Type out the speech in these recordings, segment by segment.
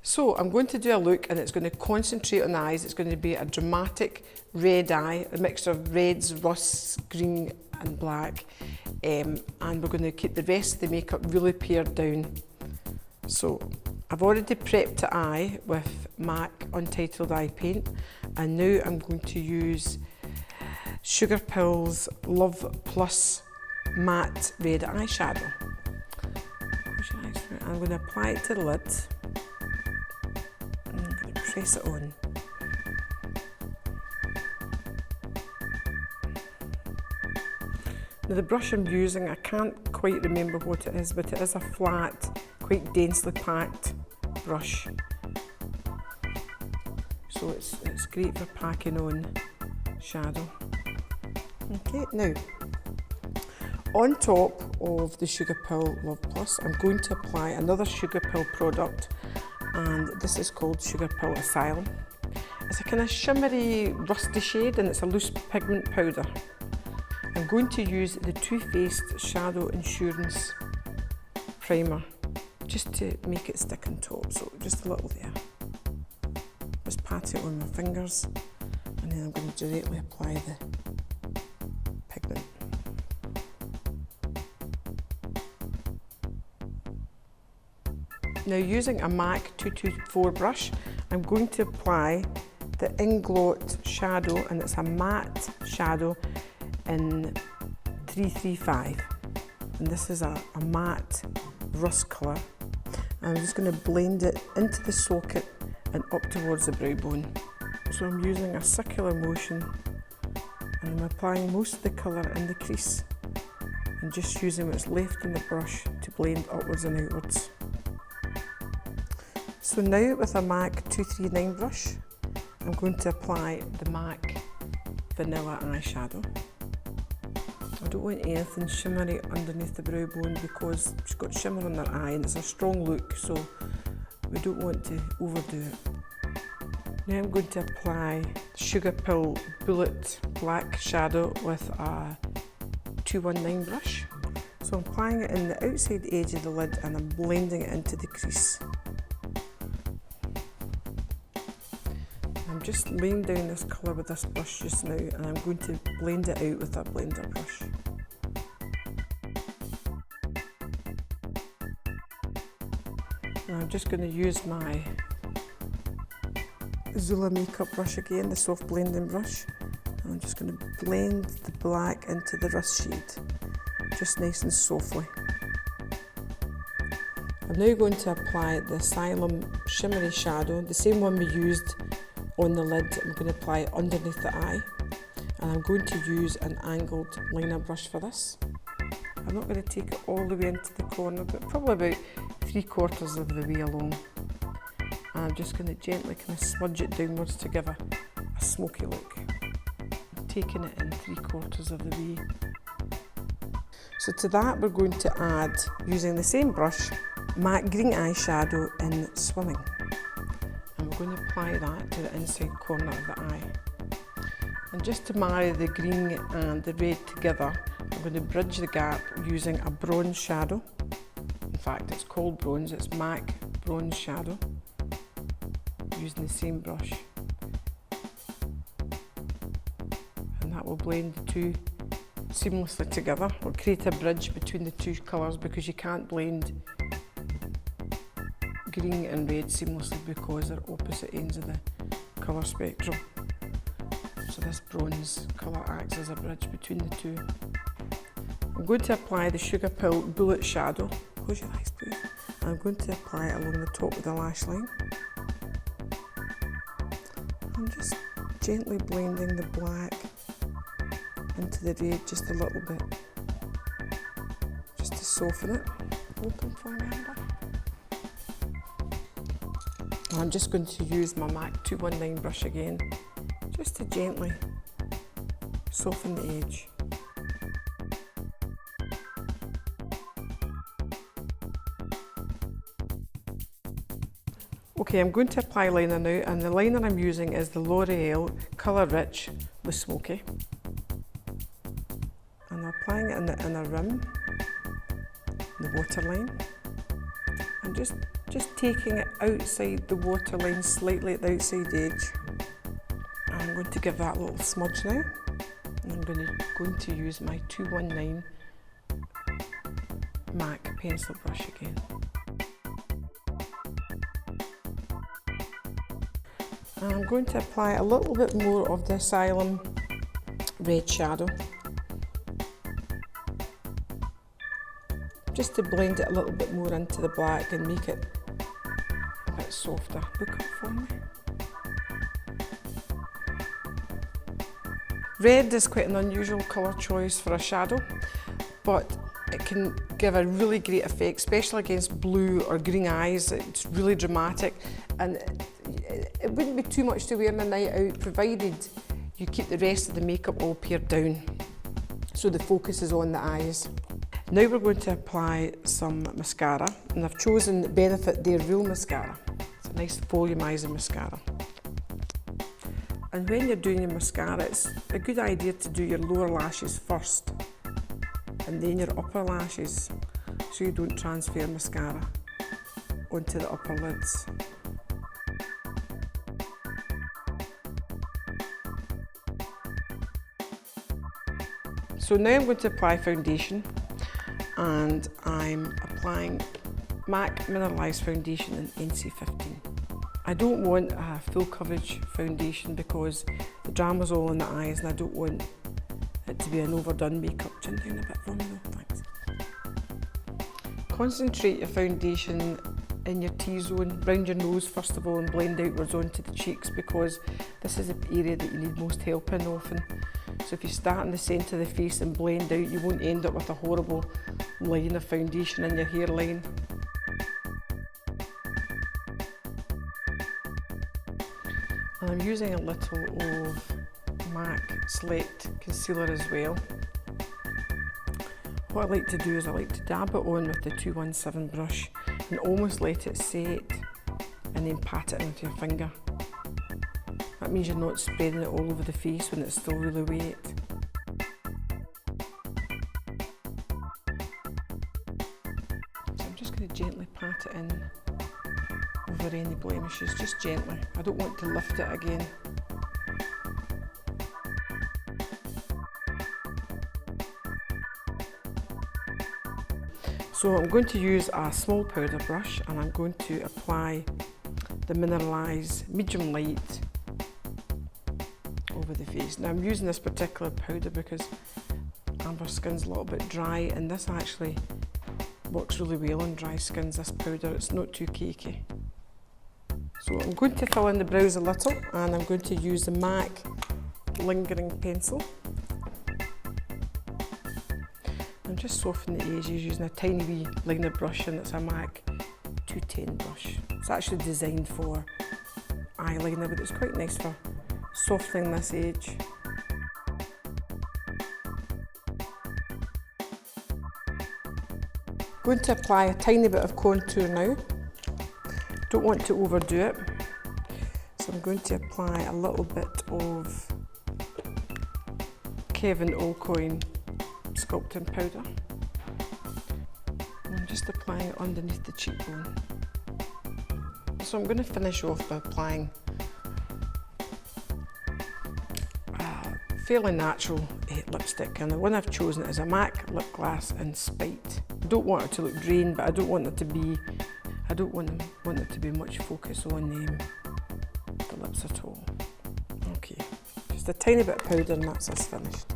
So I'm going to do a look and it's going to concentrate on the eyes. It's going to be a dramatic red eye, a mixture of reds, rusts, green and black. And we're going to keep the rest of the makeup really pared down. So I've already prepped the eye with MAC Untitled Eye Paint, and now I'm going to use Sugarpill's Love Plus Matte Red Eyeshadow. I'm going to apply it to the lid. And I'm going to press it on. Now the brush I'm using, I can't quite remember what it is, but it is a flat, quite densely packed brush. So it's great for packing on shadow. Okay, now on top of the Sugarpill Love Plus, I'm going to apply another Sugarpill product, and this is called Sugarpill Asylum. It's a kind of shimmery, rusty shade, and it's a loose pigment powder. I'm going to use the Too Faced Shadow Insurance Primer just to make it stick on top, so just a little there. Just pat it on my fingers, and then I'm going to directly apply the pigment. Now using a MAC 224 brush, I'm going to apply the Inglot shadow, and it's a matte shadow in 335, and this is a matte rust colour. I'm just going to blend it into the socket and up towards the brow bone. So I'm using a circular motion, and I'm applying most of the colour in the crease and just using what's left in the brush to blend upwards and outwards. So now with a MAC 239 brush, I'm going to apply the MAC Vanilla Eyeshadow. I don't want anything shimmery underneath the brow bone because she's got shimmer on her eye and it's a strong look, so we don't want to overdo it. Now I'm going to apply Sugarpill Bullet Black Shadow with a 219 brush. So I'm applying it in the outside edge of the lid and I'm blending it into the crease. I'm just laying down this colour with this brush just now, and I'm going to blend it out with that blender brush. Now I'm just going to use my Zula makeup brush again, the soft blending brush, and I'm just going to blend the black into the rust shade, just nice and softly. I'm now going to apply the Asylum Shimmery Shadow, the same one we used on the lid. I'm going to apply it underneath the eye, and I'm going to use an angled liner brush for this. I'm not going to take it all the way into the corner, but probably about 3/4 of the way along. And I'm just going to gently kind of smudge it downwards to give a smoky look. I'm taking it in 3/4 of the way. So to that we're going to add, using the same brush, matte green eyeshadow in Swimming. And we're going to apply that to the inside corner of the eye. And just to marry the green and the red together, I'm going to bridge the gap using a bronze shadow. In fact, it's called bronze, it's MAC Bronze Shadow, using the same brush. And that will blend the two seamlessly together. We'll create a bridge between the two colours because you can't blend green and red seamlessly because they're opposite ends of the colour spectrum. So this bronze colour acts as a bridge between the two. I'm going to apply the Sugarpill Bullet Shadow. Close your eyes please. I'm going to apply it along the top of the lash line. I'm just gently blending the black into the red just a little bit, just to soften it. Open for me, Amber. I'm just going to use my MAC 219 brush again, just to gently soften the edge. Okay, I'm going to apply liner now, and the liner I'm using is the L'Oreal Colour Rich Le Smoky. And I'm applying it in the inner rim, the waterline, and just Just taking it outside the waterline, slightly at the outside edge. I'm going to give that a little smudge now. And I'm going to use my 219 MAC pencil brush again. And I'm going to apply a little bit more of the Asylum red shadow, just to blend it a little bit more into the black and make it a bit softer. Look up for me. Red is quite an unusual colour choice for a shadow, but it can give a really great effect, especially against blue or green eyes. It's really dramatic, and it wouldn't be too much to wear on a night out, provided you keep the rest of the makeup all pared down, so the focus is on the eyes. Now we're going to apply some mascara, and I've chosen Benefit Their Real Mascara. It's a nice volumizing mascara. And when you're doing your mascara, it's a good idea to do your lower lashes first, and then your upper lashes, so you don't transfer mascara onto the upper lids. So now I'm going to apply foundation, and I'm applying MAC Mineralized Foundation in NC15. I don't want a full coverage foundation because the drama's all in the eyes, and I don't want it to be an overdone makeup. Chin down a bit for me though, thanks. Concentrate your foundation in your T-zone, round your nose first of all, and blend outwards onto the cheeks, because this is the area that you need most help in often. So if you start in the centre of the face and blend out, you won't end up with a horrible line of foundation in your hairline. And I'm using a little of MAC Select Concealer as well. What I like to do is I like to dab it on with the 217 brush and almost let it set, and then pat it in with your finger. That means you're not spreading it all over the face when it's still really wet. So I'm just going to gently pat it in over any blemishes, just gently. I don't want to lift it again. So I'm going to use a small powder brush, and I'm going to apply the Mineralize Medium Light over the face. Now I'm using this particular powder because Amber's skin's a little bit dry, and this actually works really well on dry skins, this powder. It's not too cakey. So I'm going to fill in the brows a little, and I'm going to use the MAC Lingering Pencil. I'm just softening the edges using a tiny wee liner brush, and it's a MAC 210 brush. It's actually designed for eyeliner, but it's quite nice for softening this edge. Going to apply a tiny bit of contour now. Don't want to overdo it, so I'm going to apply a little bit of Kevyn Aucoin sculpting powder. I'm just applying it underneath the cheekbone. So I'm going to finish off by applying a fairly natural lipstick, and the one I've chosen is a MAC Lip Glass in Spite. I don't want it to look drained, but I don't want there to be much focus on the lips at all. Okay, just a tiny bit of powder, and that's us finished.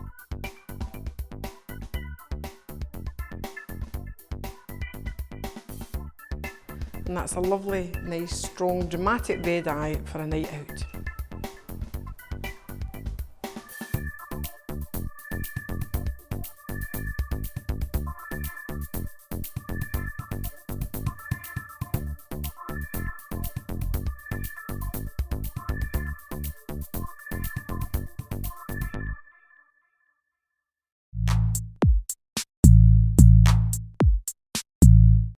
And that's a lovely, nice, strong, dramatic red eye for a night out.